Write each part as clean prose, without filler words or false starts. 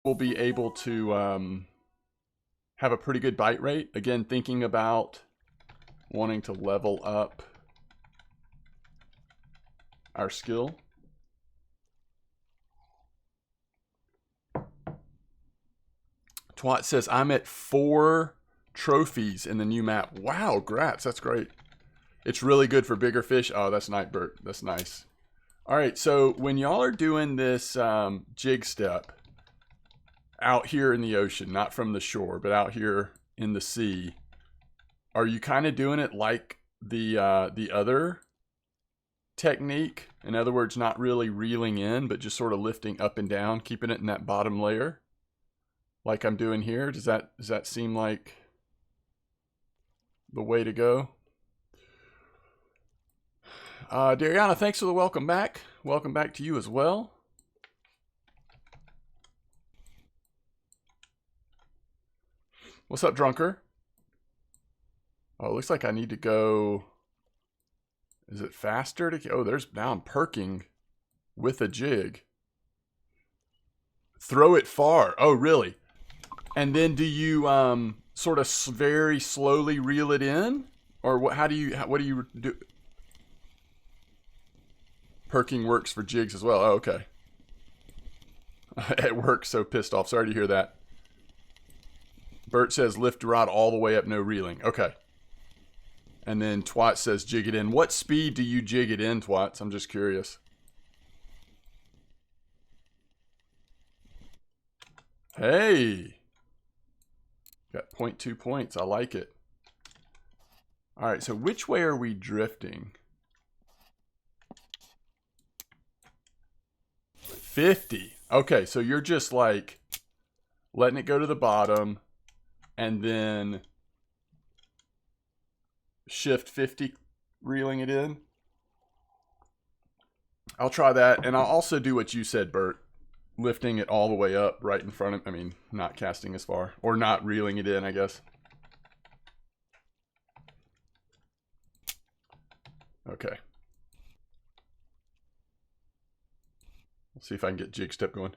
we'll be able to have a pretty good bite rate. Again, thinking about wanting to level up our skill. Twat says, I'm at 4 trophies in the new map. Wow, grats, that's great. It's really good for bigger fish. Oh, that's nice, Bert. That's nice. All right, so when y'all are doing this jig step out here in the ocean, not from the shore, but out here in the sea, are you kind of doing it like the other technique? In other words, not really reeling in, but just sort of lifting up and down, keeping it in that bottom layer, like I'm doing here. Does that seem like the way to go? Dariana, thanks for the welcome back. Welcome back to you as well. What's up, Drunker? Oh, it looks like I need to go. Is it faster to? Oh, now I'm perking with a jig. Throw it far. Oh, really? And then do you sort of very slowly reel it in, or what? What do you do? Perking works for jigs as well. Oh, okay. It works. So pissed off. Sorry to hear that. Bert says lift rod all the way up, no reeling. Okay. And then Twat says jig it in. What speed do you jig it in, Twats? I'm just curious. Hey. Got 0.2 points. I like it. All right, so which way are we drifting? 50. Okay, so you're just like letting it go to the bottom and then shift 50, reeling it in. I'll try that, and I'll also do what you said, Bert. Lifting it all the way up right in front of, I mean, not casting as far. Or not reeling it in, I guess. Okay. We'll see if I can get jig step going.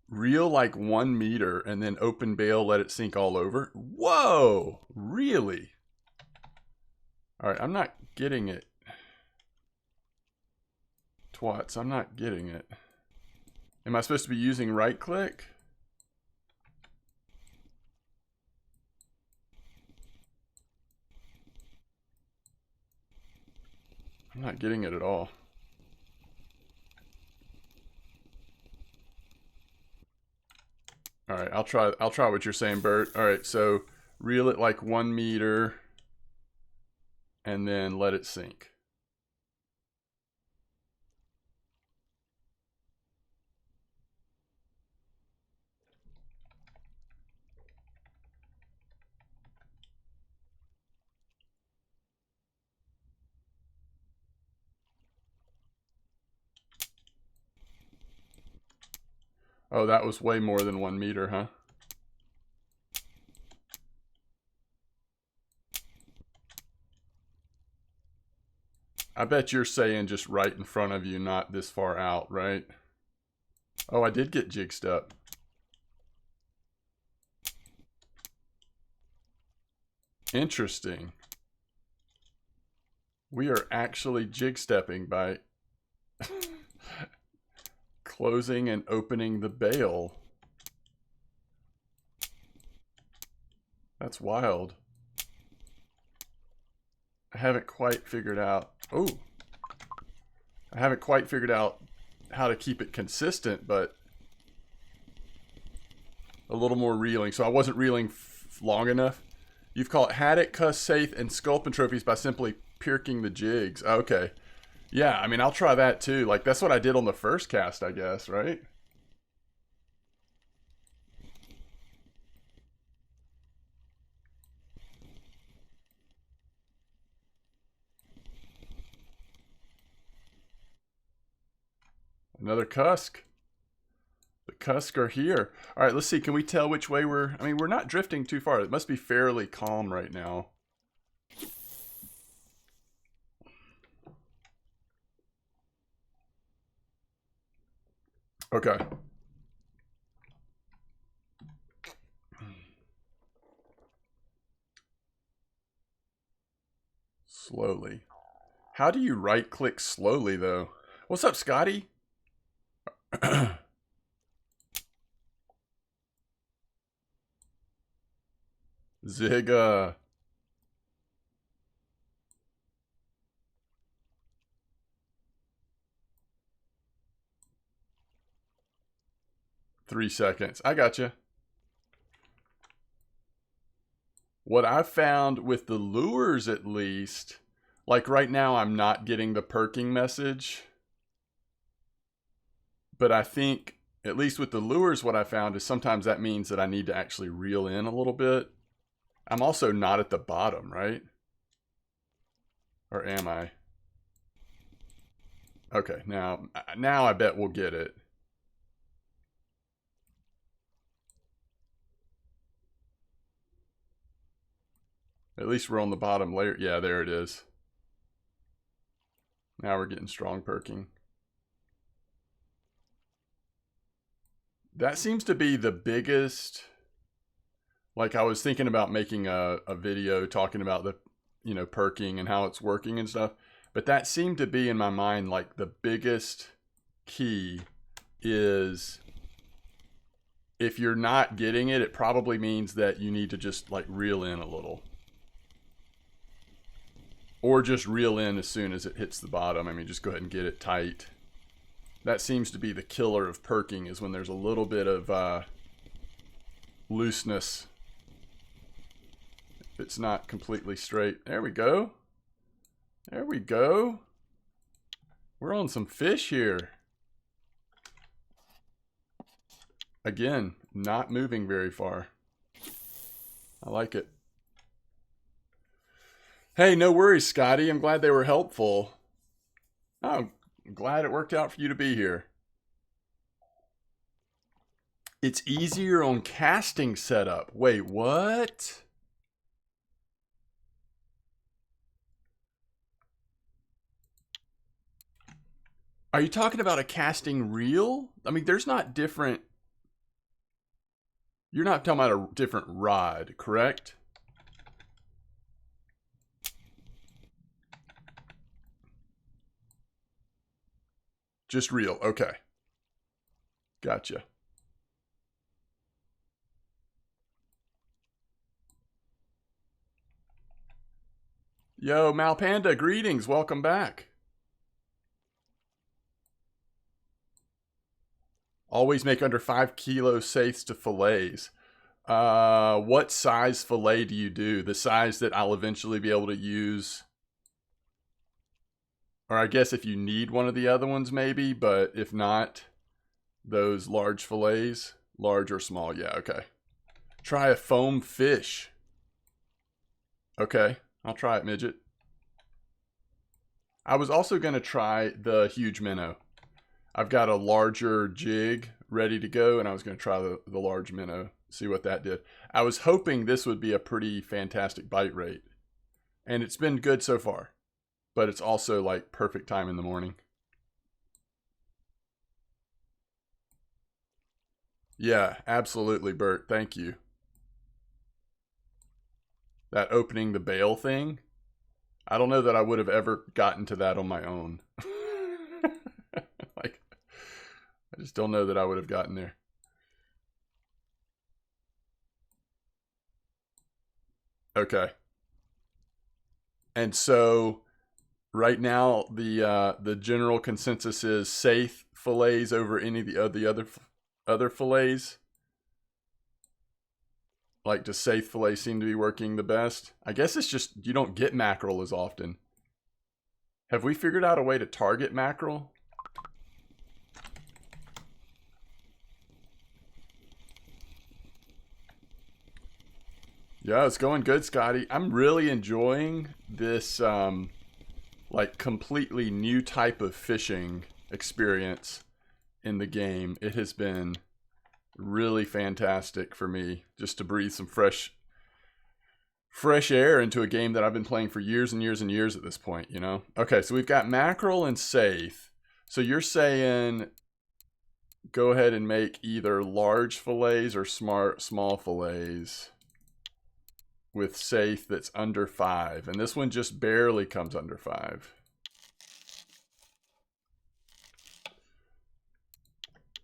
Reel like 1 meter and then open bail, let it sink all over. Whoa! Really? All right, I'm not getting it. Twats, I'm not getting it. Am I supposed to be using right click? I'm not getting it at all. All right, I'll try what you're saying, Bert. All right, so reel it like 1 meter and then let it sink. Oh, that was way more than 1 meter, huh? I bet you're saying just right in front of you, not this far out, right? Oh, I did get jig step. Interesting. We are actually jig stepping by closing and opening the bail. That's wild. I haven't quite figured out. Oh, I haven't quite figured out how to keep it consistent, but a little more reeling. So I wasn't reeling long enough. You've caught haddock, cuss, saith, and sculpin trophies by simply perking the jigs. Okay. Yeah, I mean, I'll try that too. Like, that's what I did on the first cast, I guess, right? Another cusk. The cusk are here. All right, let's see. Can we tell which way we're... I mean, we're not drifting too far. It must be fairly calm right now. Okay. Slowly. How do you right click slowly though? What's up, Scotty? Zigga. Three seconds. I got you. What I've found with the lures, at least, like right now, I'm not getting the perking message. But I think, at least with the lures, what I found is sometimes that means that I need to actually reel in a little bit. I'm also not at the bottom, right? Or am I? Okay, now I bet we'll get it. At least we're on the bottom layer. Yeah, there it is. Now we're getting strong perking. That seems to be the biggest. Like, I was thinking about making a video talking about the, you know, perking and how it's working and stuff. But that seemed to be in my mind like the biggest key is if you're not getting it, it probably means that you need to just like reel in a little. Or just reel in as soon as it hits the bottom. I mean, just go ahead and get it tight. That seems to be the killer of perking, is when there's a little bit of looseness. If it's not completely straight. There we go. There we go. We're on some fish here. Again, not moving very far. I like it. Hey, no worries, Scotty. I'm glad they were helpful. Oh, I'm glad it worked out for you to be here. It's easier on casting setup. Wait, what? Are you talking about a casting reel? I mean, there's not different... You're not talking about a different rod, correct? Just reel, okay. Gotcha. Yo, Malpanda, greetings, welcome back. Always make under 5 kilo saiths to fillets. What size fillet do you do? The size that I'll eventually be able to use? Or I guess if you need one of the other ones maybe, but if not, those large fillets, large or small, yeah, okay. Try a foam fish. Okay, I'll try it, midget. I was also going to try the huge minnow. I've got a larger jig ready to go, and I was going to try the large minnow, see what that did. I was hoping this would be a pretty fantastic bite rate, and it's been good so far, but it's also like perfect time in the morning. Yeah, absolutely, Bert. Thank you. That opening the bail thing, I don't know that I would have ever gotten to that on my own. Like, I just don't know that I would have gotten there. Okay. And so right now the general consensus is safe fillets over any of the other fillets. Like, does safe fillet seem to be working the best? I guess it's just you don't get mackerel as often. Have we figured out a way to target mackerel? Yeah, it's going good, Scotty. I'm really enjoying this like completely new type of fishing experience in the game. It has been really fantastic for me just to breathe some fresh air into a game that I've been playing for years and years and years at this point, you know? Okay, so we've got mackerel and saith. So you're saying go ahead and make either large fillets or small fillets with saithe that's under 5. And this one just barely comes under 5.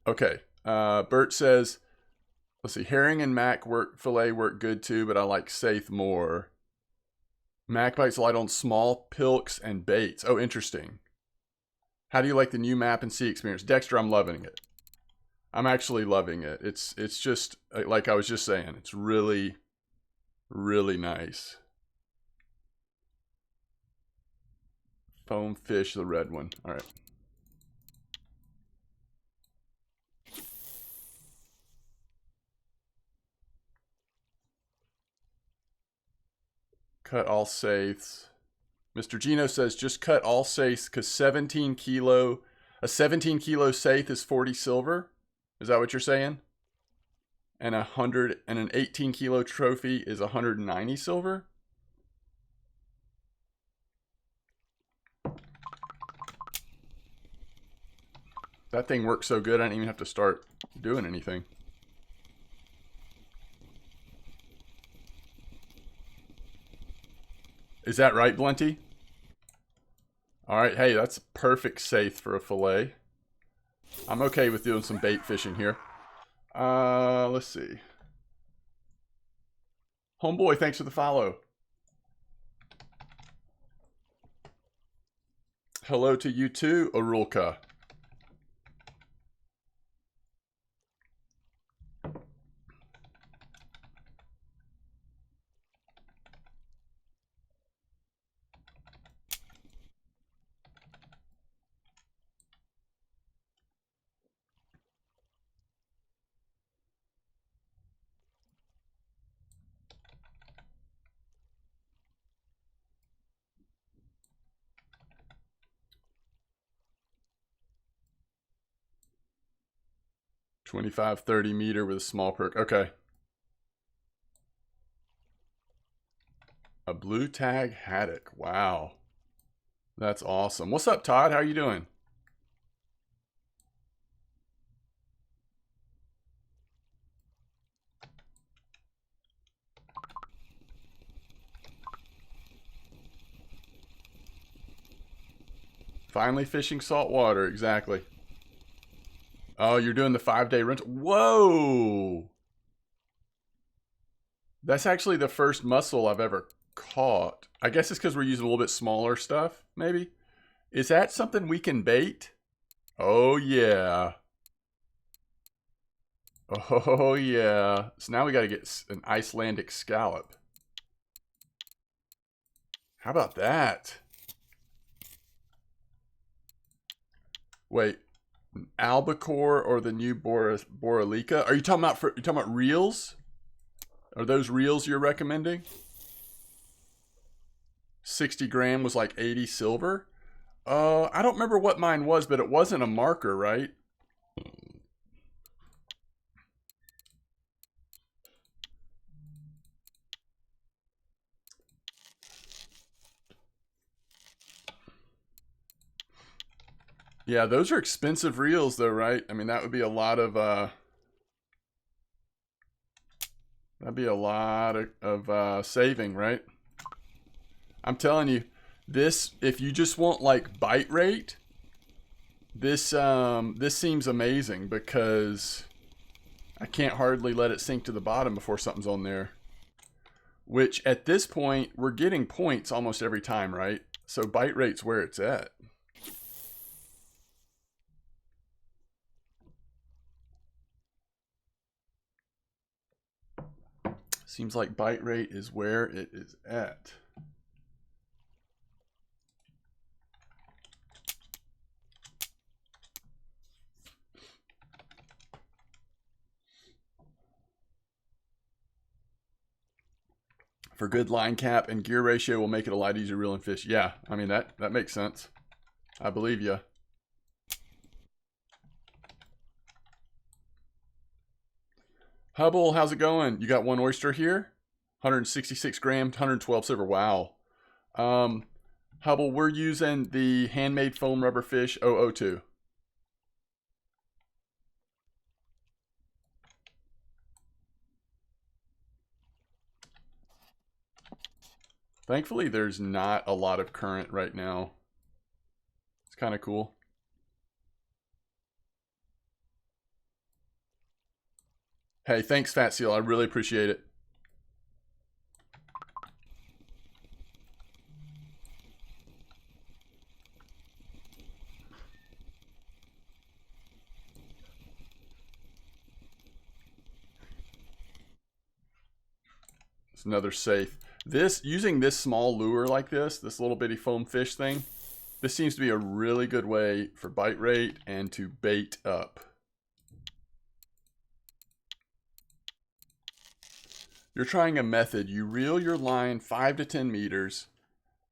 Okay. Bert says, let's see, herring and mac fillet work good too, but I like saithe more. Mac bites light on small pilks and baits. Oh, interesting. How do you like the new map and sea experience? Dexter, I'm loving it. I'm actually loving it. It's just, like I was just saying, it's really, really nice. Foam fish, the red one. All right. Cut all saiths. Mr. Gino says just cut all saiths because a 17 kilo saithe is 40 silver. Is that what you're saying? And an 18 kilo trophy is 190 silver. That thing works so good I didn't even have to start doing anything. Is that right, Blenty? All right, hey, that's a perfect saithe for a fillet. I'm okay with doing some bait fishing here. Let's see. Homeboy, thanks for the follow. Hello to you too, Arulka. $25, $30 with a small perk. Okay. A blue tag haddock. Wow. That's awesome. What's up, Todd? How are you doing? Finally fishing saltwater. Exactly. Oh, you're doing the 5-day rental. Whoa. That's actually the first mussel I've ever caught. I guess it's because we're using a little bit smaller stuff, maybe. Is that something we can bait? Oh, yeah. Oh, yeah. So now we got to get an Icelandic scallop. How about that? Wait. Albacore or the new Boralica? Are you talking about reels? Are those reels you're recommending? 60 gram was like 80 silver. I don't remember what mine was, but it wasn't a marker, right? Yeah, those are expensive reels though, right? I mean, that would be a lot of saving, right? I'm telling you, this, if you just want like bite rate, this seems amazing because I can't hardly let it sink to the bottom before something's on there. Which at this point, we're getting points almost every time, right? So bite rate's where it's at. Seems like bite rate is where it is at. For good line cap and gear ratio will make it a lot easier reeling fish. Yeah, I mean, that makes sense. I believe you. Hubble, how's it going? You got one oyster here? 166 grams, 112 silver. Wow. Hubble, we're using the handmade foam rubber fish 002. Thankfully, there's not a lot of current right now. It's kind of cool. Hey, thanks, Fat Seal. I really appreciate it. It's another safe. Using this small lure like this little bitty foam fish thing, this seems to be a really good way for bite rate and to bait up. You're trying a method. You reel your line 5 to 10 meters,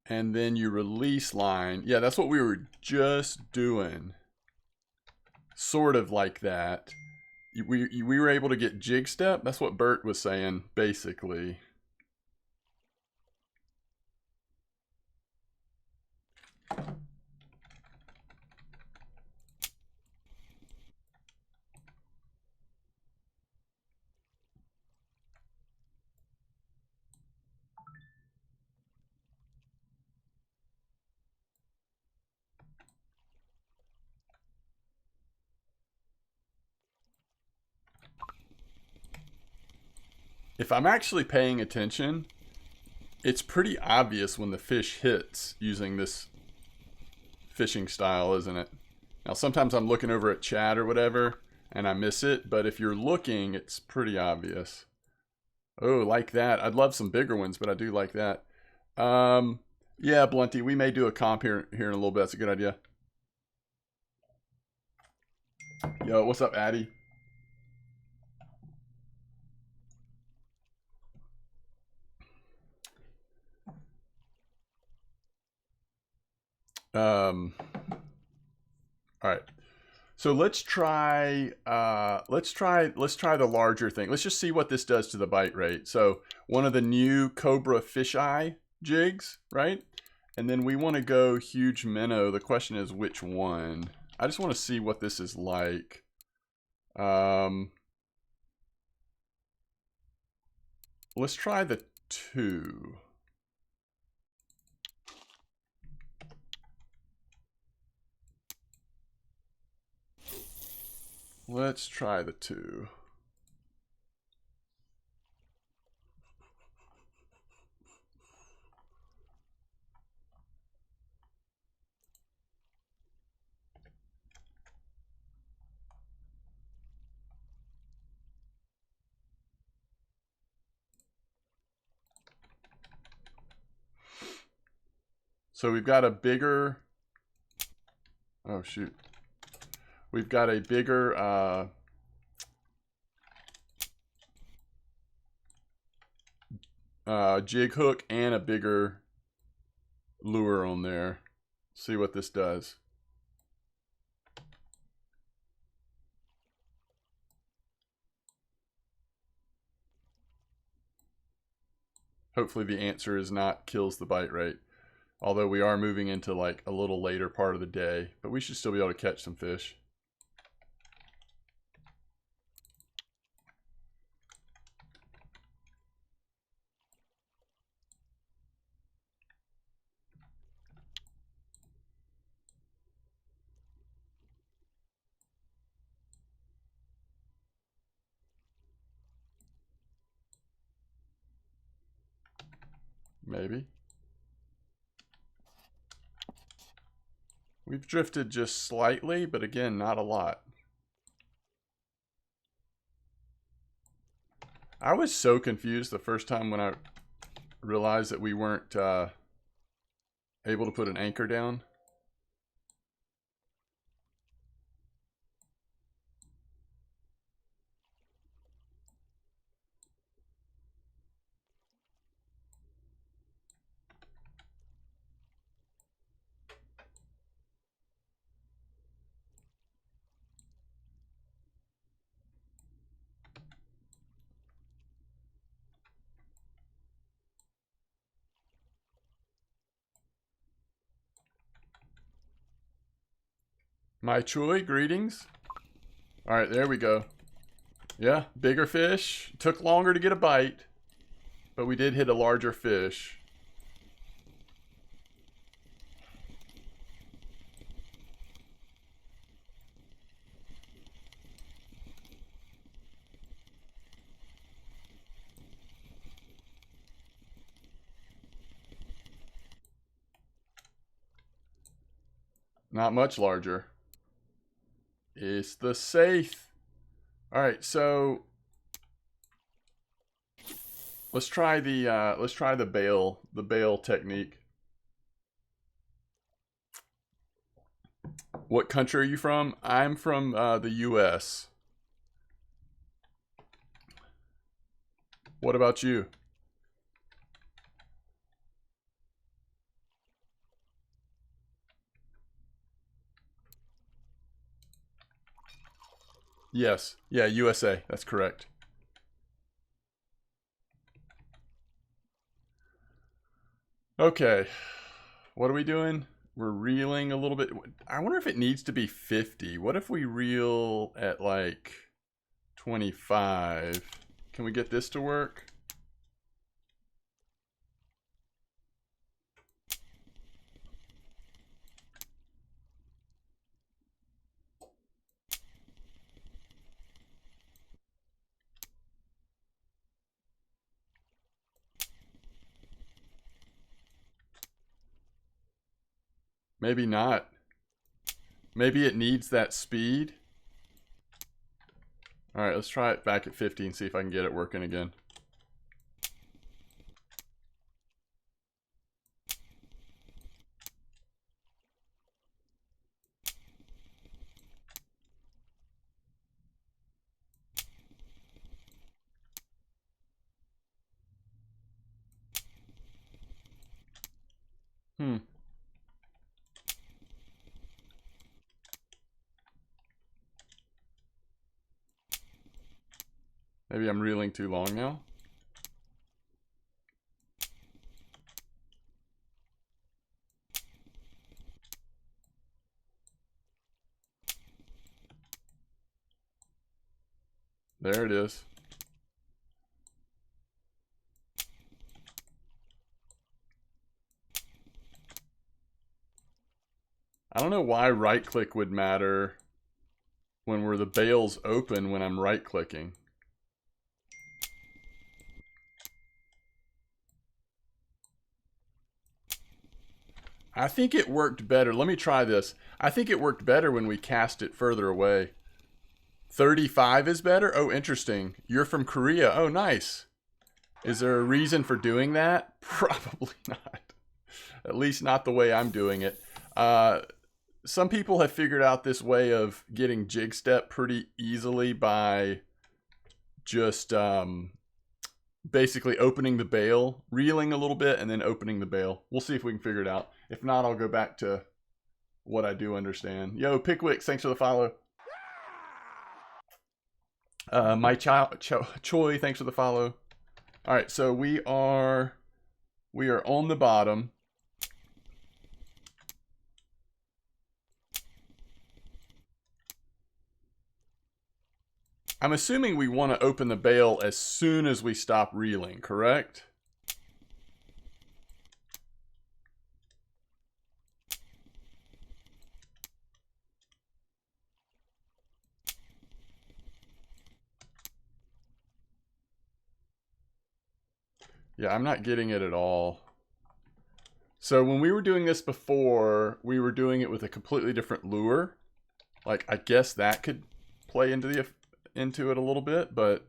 and then you release line. Yeah, that's what we were just doing. Sort of like that. We were able to get jig step. That's what Bert was saying, basically. If I'm actually paying attention, it's pretty obvious when the fish hits using this fishing style, isn't it? Now, sometimes I'm looking over at chat or whatever, and I miss it, but if you're looking, it's pretty obvious. Oh, like that. I'd love some bigger ones, but I do like that. Yeah, Blunty, we may do a comp here in a little bit. That's a good idea. Yo, what's up, Addy? All right. So let's try the larger thing. Let's just see what this does to the bite rate. So one of the new Cobra fisheye jigs, right? And then we want to go huge minnow. The question is which one? I just want to see what this is like. Let's try the 2. Let's try the 2. So we've got a bigger, oh shoot. We've got a bigger jig hook and a bigger lure on there. See what this does. Hopefully the answer is not kills the bite rate. Although we are moving into like a little later part of the day, but we should still be able to catch some fish. Maybe. We've drifted just slightly, but again, not a lot. I was so confused the first time when I realized that we weren't able to put an anchor down. My Choi, greetings. All right, there we go. Yeah, bigger fish. Took longer to get a bite, but we did hit a larger fish. Not much larger. It's the safe. All right, so let's try the bail technique. What country are you from? I'm from the U.S. What about you? Yes. Yeah, USA. That's correct. Okay. What are we doing? We're reeling a little bit. I wonder if it needs to be 50. What if we reel at like 25? Can we get this to work? Maybe not. Maybe it needs that speed. All right, let's try it back at 50 and see if I can get it working again. Hmm. Maybe I'm reeling too long now. There it is. I don't know why right click would matter when the bail's open when I'm right clicking. I think it worked better. Let me try this. I think it worked better when we cast it further away. 35 is better? Oh, interesting. You're from Korea. Oh, nice. Is there a reason for doing that? Probably not. At least not the way I'm doing it. Some people have figured out this way of getting jig step pretty easily by just basically opening the bail, reeling a little bit, and then opening the bail. We'll see if we can figure it out. If not, I'll go back to what I do understand. Yo, Pickwick, thanks for the follow. My child Choi, thanks for the follow. All right, so we are on the bottom. I'm assuming we want to open the bail as soon as we stop reeling, correct? Yeah, I'm not getting it at all. So when we were doing this before, we were doing it with a completely different lure. Like, I guess that could play into it a little bit, but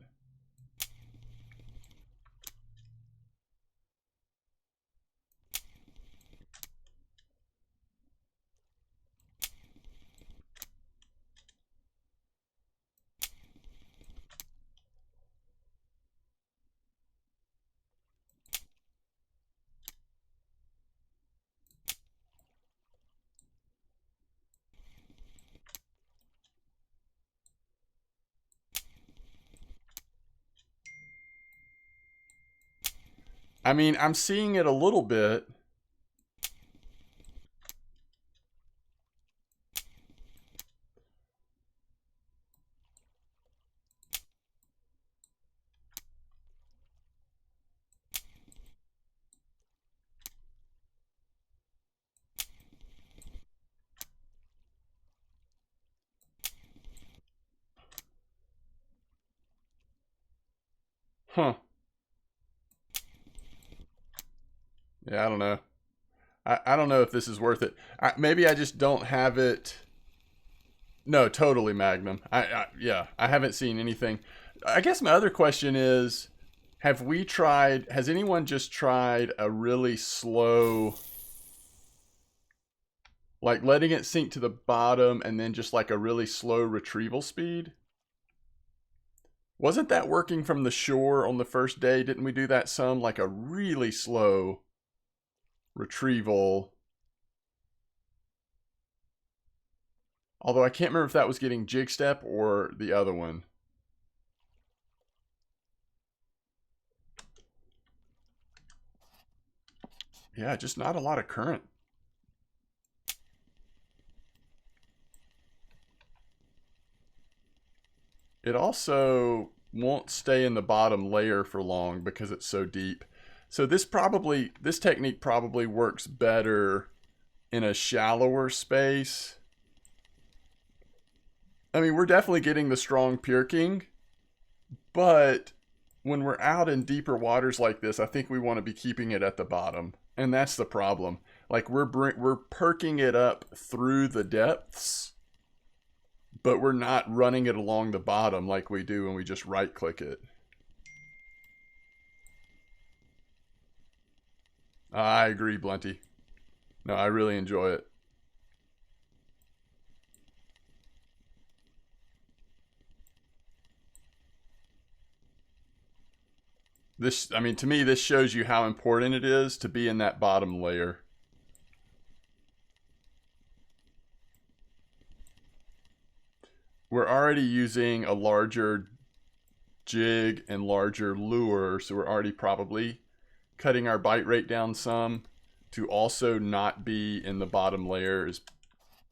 I mean, I'm seeing it a little bit. Huh. Yeah, I don't know. I don't know if this is worth it. Maybe I just don't have it. No, totally Magnum. Yeah, I haven't seen anything. I guess my other question is, has anyone just tried a really slow, like letting it sink to the bottom and then just like a really slow retrieval speed? Wasn't that working from the shore on the first day? Didn't we do that some? Like a really slow retrieval. Although I can't remember if that was getting jig step or the other one. Yeah, just not a lot of current. It also won't stay in the bottom layer for long because it's so deep. So this technique probably works better in a shallower space. I mean, we're definitely getting the strong purking, but when we're out in deeper waters like this, I think we want to be keeping it at the bottom. And that's the problem. Like we're perking it up through the depths, but we're not running it along the bottom like we do when we just right click it. I agree, Blunty. No, I really enjoy it. I mean, to me, this shows you how important it is to be in that bottom layer. We're already using a larger jig and larger lure, so we're already probably cutting our bite rate down some. To also not be in the bottom layer is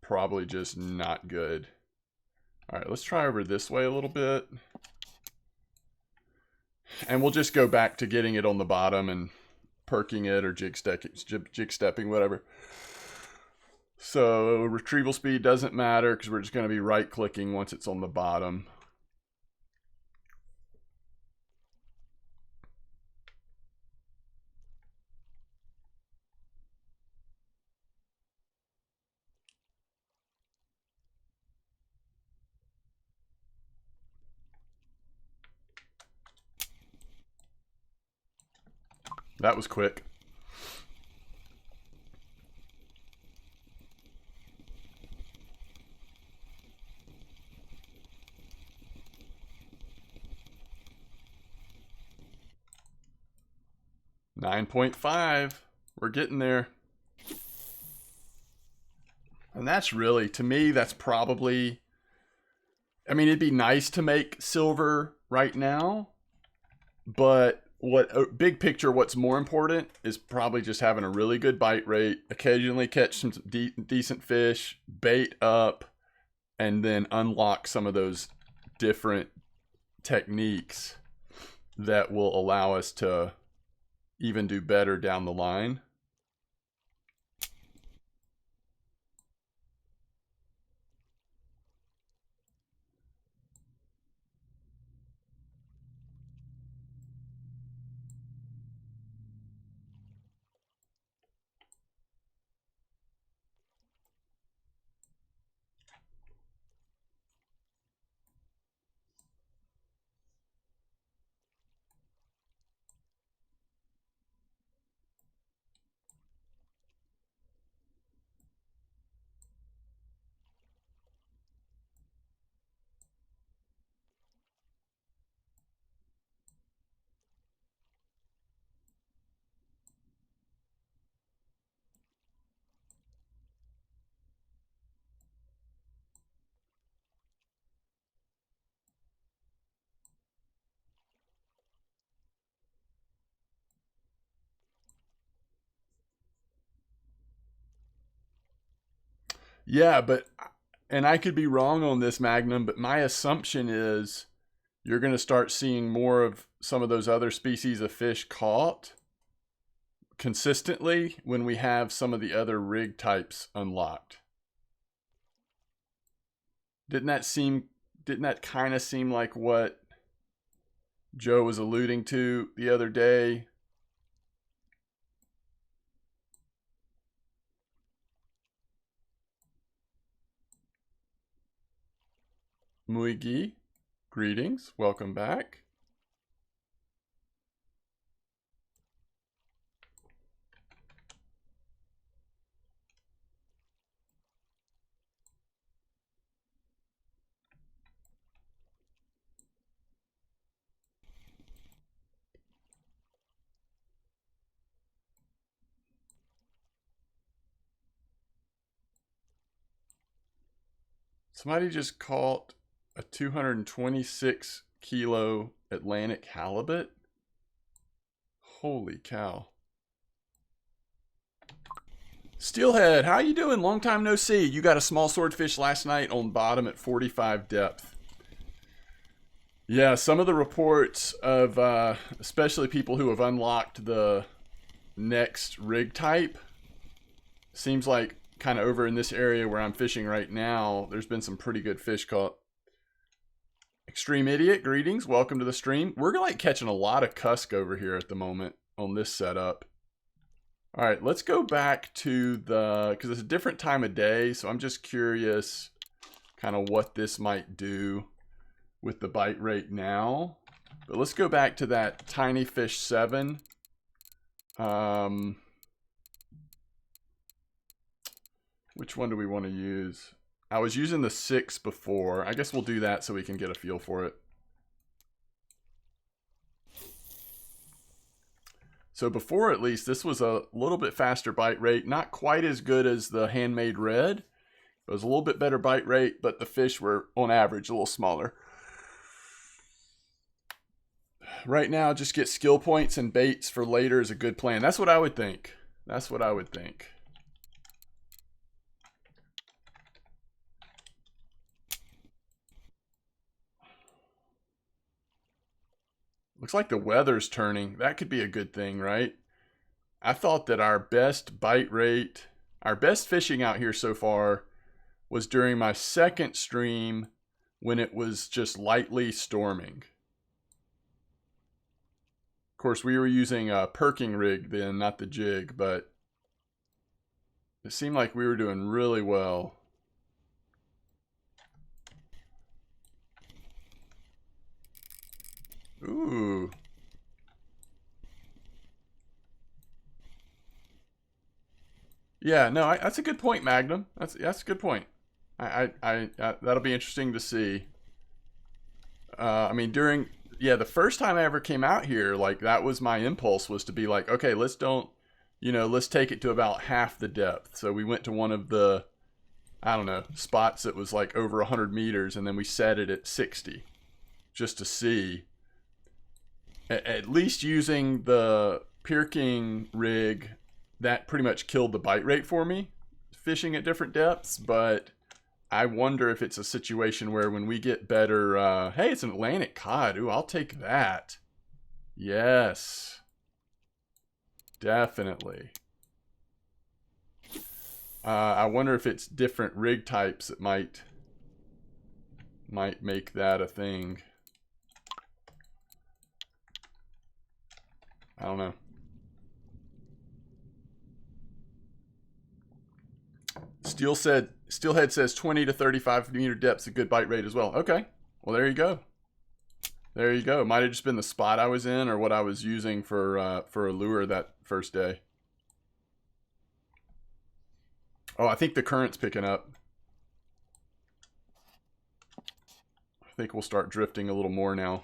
probably just not good. All right, let's try over this way a little bit. And we'll just go back to getting it on the bottom and perking it or jig stepping, whatever. So retrieval speed doesn't matter because we're just going to be right clicking once it's on the bottom. That was quick. $9.5. We're getting there. And that's really, to me, that's probably, I mean, it'd be nice to make silver right now, but big picture, what's more important is probably just having a really good bite rate, occasionally catch some decent fish, bait up, and then unlock some of those different techniques that will allow us to even do better down the line. Yeah, and I could be wrong on this, Magnum, but my assumption is you're going to start seeing more of some of those other species of fish caught consistently when we have some of the other rig types unlocked. Didn't that kind of seem like what Joe was alluding to the other day? Muigi, greetings. Welcome back. Somebody just caught a 226 kilo Atlantic halibut. Holy cow. Steelhead, how you doing? Long time no see. You got a small swordfish last night on bottom at 45 depth. Yeah, some of the reports of especially people who have unlocked the next rig type, seems like kind of over in this area where I'm fishing right now, there's been some pretty good fish caught. Extreme Idiot, greetings. Welcome to the stream. We're like catching a lot of cusk over here at the moment on this setup. All right, let's go back to the, because it's a different time of day, so I'm just curious kind of what this might do with the bite rate now. But let's go back to that Tiny Fish 7. Which one do we want to use? I was using the 6 before. I guess we'll do that so we can get a feel for it. So before, at least, this was a little bit faster bite rate. Not quite as good as the Handmade Red. It was a little bit better bite rate, but the fish were, on average, a little smaller. Right now, just get skill points and baits for later is a good plan. That's what I would think. That's what I would think. Looks like the weather's turning. That could be a good thing, right? I thought that our best bite rate, our best fishing out here so far was during my second stream when it was just lightly storming. Of course, we were using a perking rig then, not the jig, but it seemed like we were doing really well. Ooh. Yeah, no, that's a good point, Magnum. That's a good point. That'll be interesting to see. I mean, the first time I ever came out here, like that was my impulse, was to be like, okay, let's take it to about half the depth. So we went to one of the, I don't know, spots that was like over 100 meters, and then we set it at 60, just to see. At least using the Pier King rig, that pretty much killed the bite rate for me, fishing at different depths. But I wonder if it's a situation where when we get better, hey, it's an Atlantic cod. Ooh, I'll take that. Yes. Definitely. I wonder if it's different rig types that might make that a thing. I don't know. Steelhead says 20 to 35 meter depth's a good bite rate as well. Okay. Well, there you go. There you go. It might have just been the spot I was in or what I was using for a lure that first day. Oh, I think the current's picking up. I think we'll start drifting a little more now.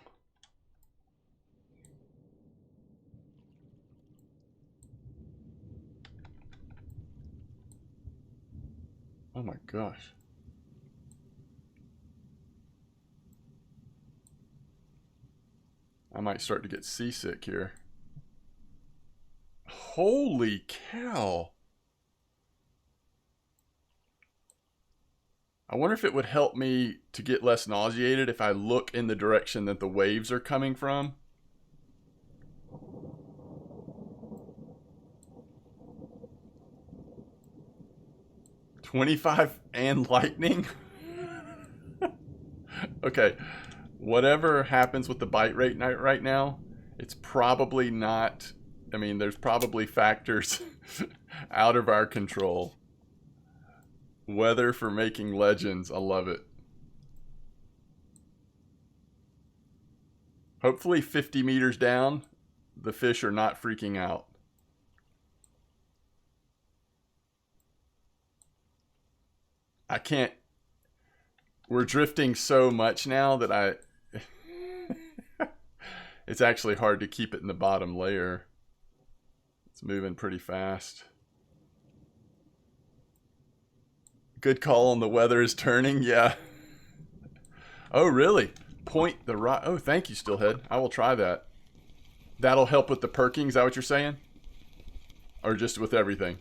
Oh my gosh. I might start to get seasick here. Holy cow. I wonder if it would help me to get less nauseated if I look in the direction that the waves are coming from. $25 and lightning? Okay, whatever happens with the bite rate right now, it's probably not, I mean, there's probably factors out of our control. Weather for making legends, I love it. Hopefully 50 meters down, the fish are not freaking out. I can't. We're drifting so much now that it's actually hard to keep it in the bottom layer. It's moving pretty fast. Good call on the weather is turning, yeah. Oh, really? Point the right. Oh, thank you, Stillhead. I will try that. That'll help with the perking, is that what you're saying? Or just with everything?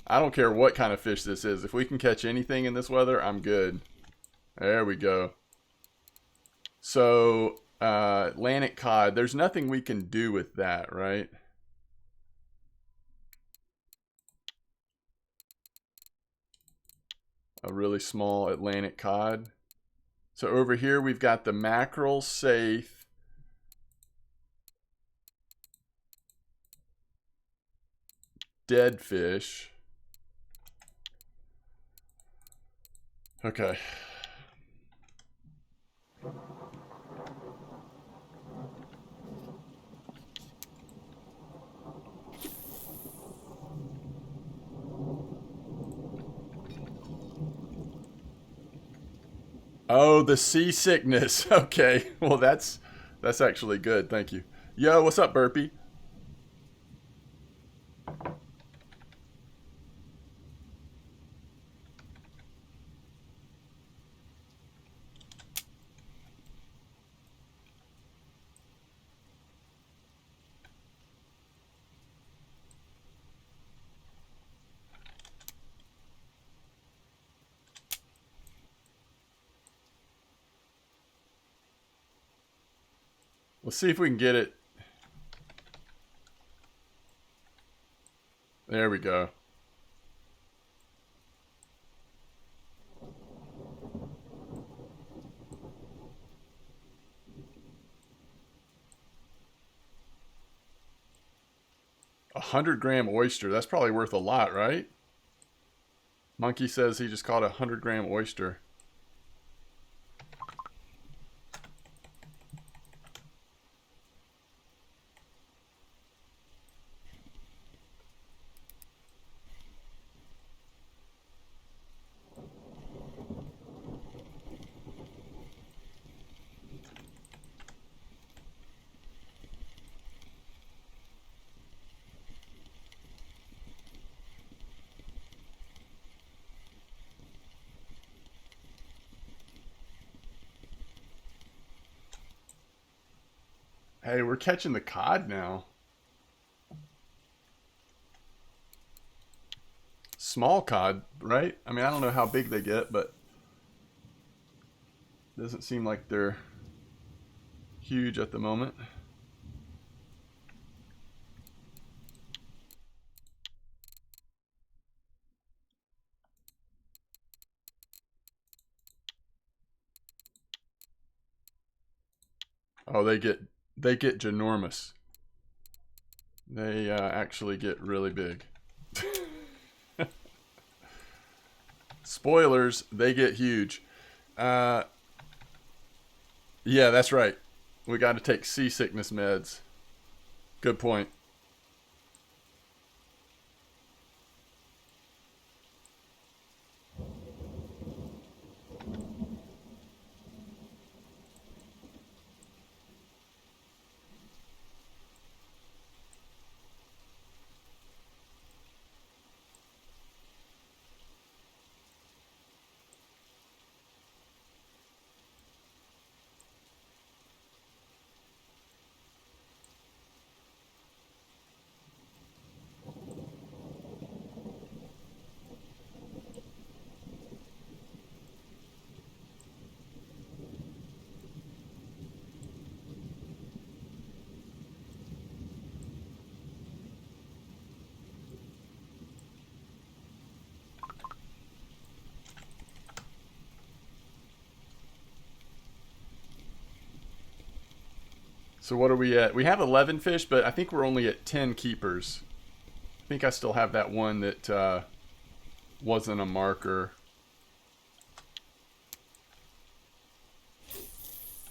I don't care what kind of fish this is. If we can catch anything in this weather, I'm good. There we go. So, Atlantic cod, there's nothing we can do with that, right? A really small Atlantic cod. So over here we've got the mackerel safe. Dead fish. Okay. Oh, the seasickness. Okay. Well, that's actually good. Thank you. Yo, what's up, Burpee? Let's see if we can get it. There we go. A 100-gram oyster. That's probably worth a lot, right? Monkey says he just caught a 100-gram oyster. Hey, we're catching the cod now. Small cod, right? I mean, I don't know how big they get, but it doesn't seem like they're huge at the moment. Oh, they get ginormous. They actually get really big. Spoilers, they get huge. Yeah, that's right. We got to take seasickness meds. Good point. So what are we at? We have 11 fish, but I think we're only at 10 keepers. I think I still have that one that wasn't a marker.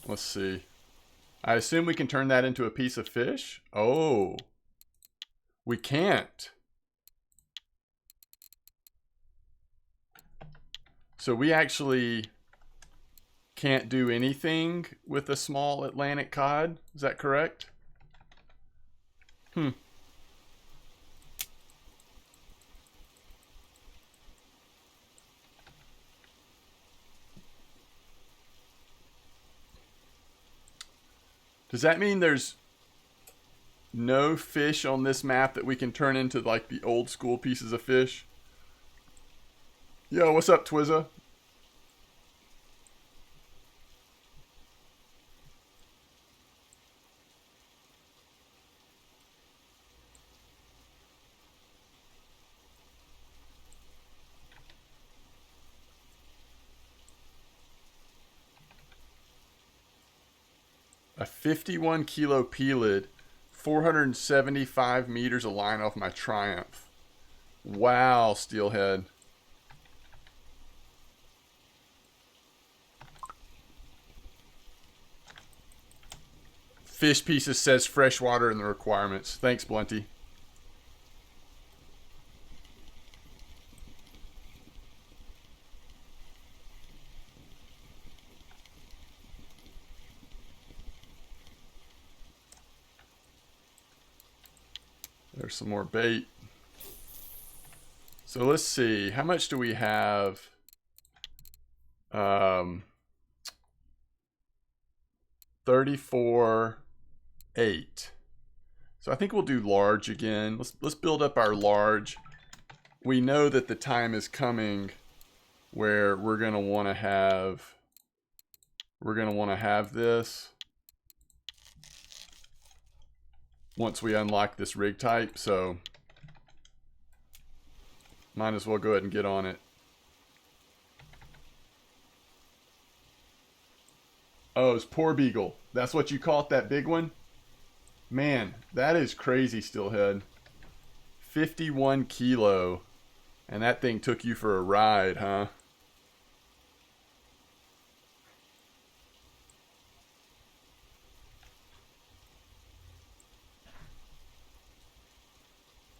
Let's see. I assume we can turn that into a piece of fish? Oh. We can't. So we actually can't do anything with a small Atlantic cod. Is that correct? Does that mean there's no fish on this map that we can turn into like the old school pieces of fish? Yo, what's up, Twizza? A 51 kilo pelid, 475 meters a line off my Triumph. Wow, Steelhead. Fish Pieces says freshwater in the requirements. Thanks, Blunty. There's some more bait. So let's see. How much do we have? 34.8. So I think we'll do large again. Let's build up our large. We know that the time is coming where we're gonna want to have this once we unlock this rig type, so might as well go ahead and get on it. Oh, it's poor beagle. That's what you call it, that big one? Man, that is crazy, Steelhead. 51 kilo. And that thing took you for a ride, huh?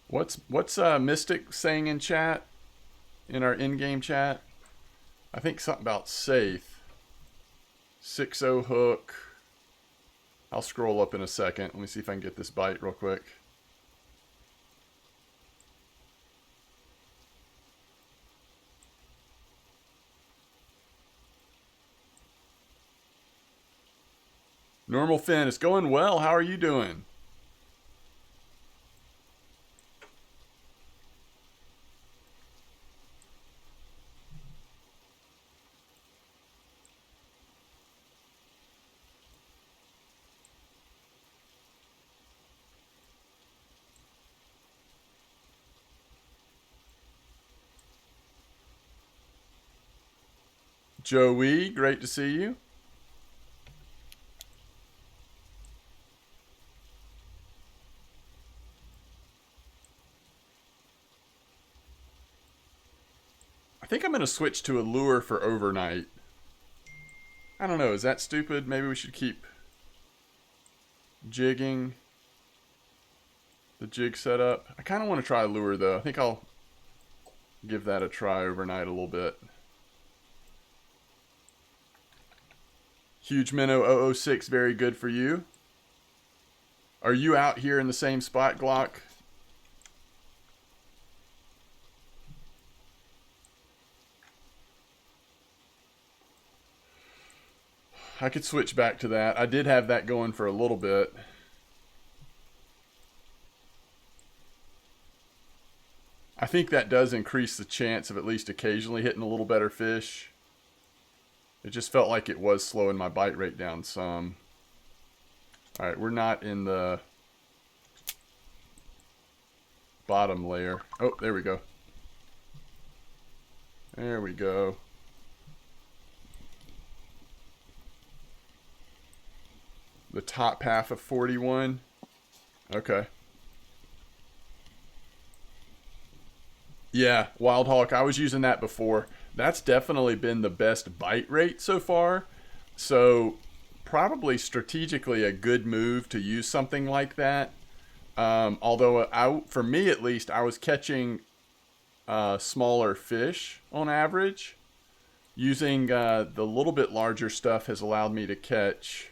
What's Mystic saying in chat? In our in-game chat? I think something about safe. 6-0 hook. I'll scroll up in a second. Let me see if I can get this bite real quick. Normal Finn, it's going well. How are you doing? Joey, great to see you. I think I'm going to switch to a lure for overnight. I don't know, is that stupid? Maybe we should keep jigging the jig setup. I kind of want to try a lure though. I think I'll give that a try overnight a little bit. Huge Minnow 006, very good for you. Are you out here in the same spot, Glock? I could switch back to that. I did have that going for a little bit. I think that does increase the chance of at least occasionally hitting a little better fish. It just felt like it was slowing my bite rate down some. Alright, we're not in the bottom layer. Oh, there we go. There we go. The top half of 41. Okay. Yeah, Wild Hawk, I was using that before. That's definitely been the best bite rate so far. So probably strategically a good move to use something like that. Although for me at least, I was catching smaller fish on average. Using the little bit larger stuff has allowed me to catch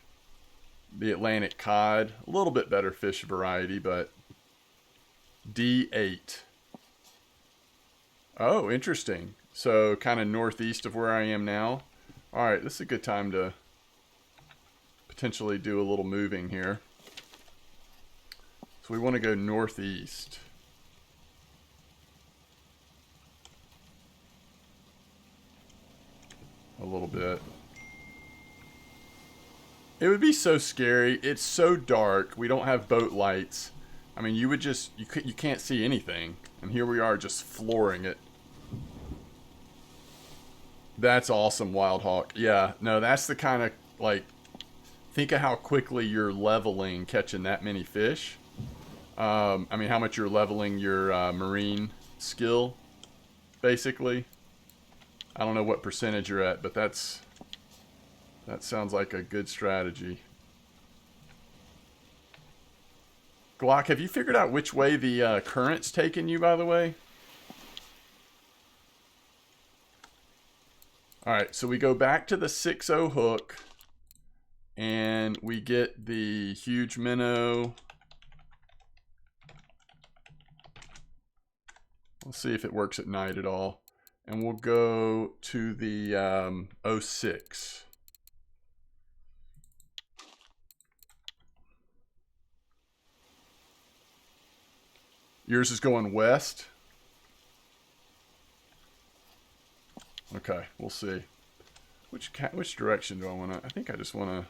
the Atlantic cod. A little bit better fish variety, but D8. Oh, interesting. So kind of northeast of where I am now. All right, this is a good time to potentially do a little moving here. So we want to go northeast. A little bit. It would be so scary. It's so dark. We don't have boat lights. I mean, you can't see anything. And here we are just flooring it. That's awesome, Wild Hawk. Yeah, no, that's the kind of, like, think of how quickly you're leveling catching that many fish. I mean, how much you're leveling your marine skill, basically. I don't know what percentage you're at, but that sounds like a good strategy. Glock, have you figured out which way the current's taking you, by the way? Alright, so we go back to the 6-0 hook, and we get the huge minnow. We'll see if it works at night at all. And we'll go to the 06. Yours is going west? Okay, we'll see. Which direction do I want to... I think I just want to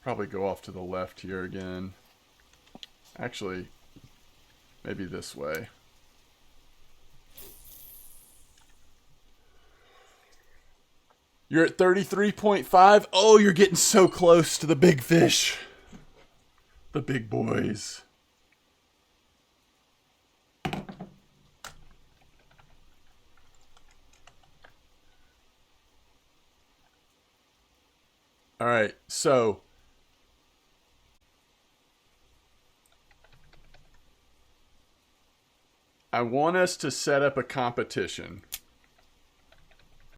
probably go off to the left here again. Actually, maybe this way. You're at 33.5. Oh, you're getting so close to the big fish. The big boys. All right, so I want us to set up a competition.